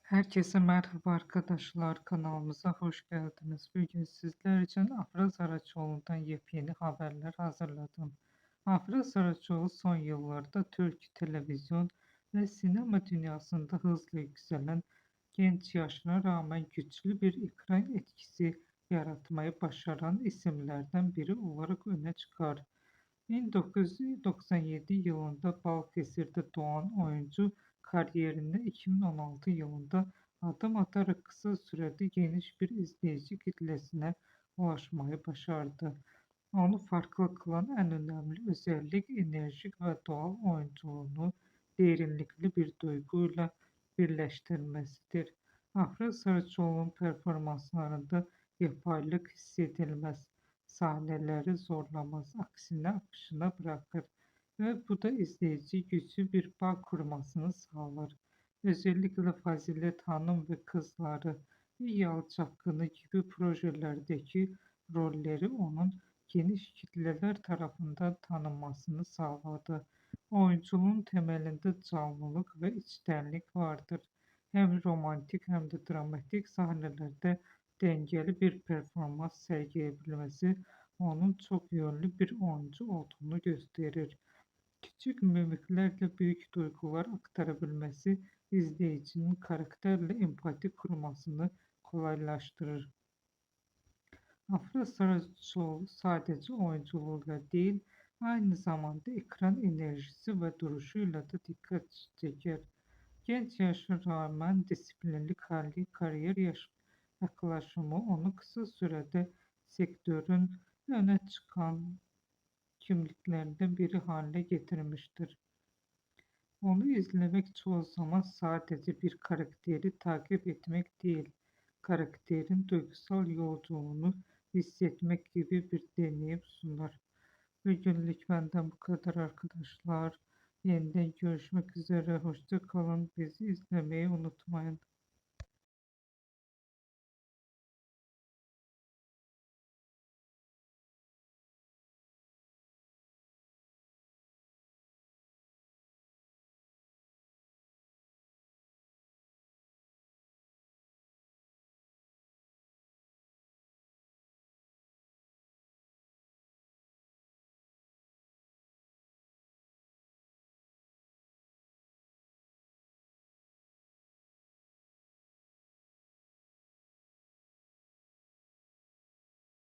Herkese merhaba arkadaşlar, kanalımıza hoş geldiniz. Bugün sizler için Afra Saraçoğlu'ndan yepyeni haberler hazırladım. Afra Saraçoğlu son yıllarda Türk televizyon ve sinema dünyasında hızla yükselen, genç yaşına rağmen güçlü bir ekran etkisi yaratmayı başaran isimlerden biri olarak öne çıkar. 1997 yılında Balıkesir'de doğan oyuncu kariyerine 2016 yılında adım atarak kısa sürede geniş bir izleyici kitlesine ulaşmayı başardı. Onu farklı kılan en önemli özellik enerjik ve doğal oyunculuğunu derinlikli bir duyguyla birleştirmesidir. Afra Saraçoğlu'nun performanslarında yapaylık hissedilmez, sahneleri zorlamaz, aksine akışına bırakır ve bu da izleyici güçlü bir bağ kurmasını sağlar. Özellikle Fazilet Hanım ve Kızları ve Yalı Çapkını gibi projelerdeki rolleri onun geniş kitleler tarafından tanınmasını sağladı. Oyunculuğun temelinde canlılık ve içtenlik vardır. Hem romantik hem de dramatik sahnelerde dengeli bir performans sergileyebilmesi onun çok yönlü bir oyuncu olduğunu gösterir. Küçük mimiklerle büyük duygular aktarabilmesi izleyicinin karakterle empati kurmasını kolaylaştırır. Afra Saraçoğlu sadece oyunculuğuyla değil, aynı zamanda ekran enerjisi ve duruşuyla da dikkat çeker. Genç yaşına rağmen disiplinli kariyer yaklaşımı onu kısa sürede sektörün öne çıkan kimliklerinden biri haline getirmiştir. Onu izlemek çoğu zaman sadece bir karakteri takip etmek değil, karakterin duygusal yolculuğunu hissetmek gibi bir deneyim sunar. Bugünlük benden bu kadar arkadaşlar. Yeniden görüşmek üzere. Hoşça kalın. Bizi izlemeyi unutmayın.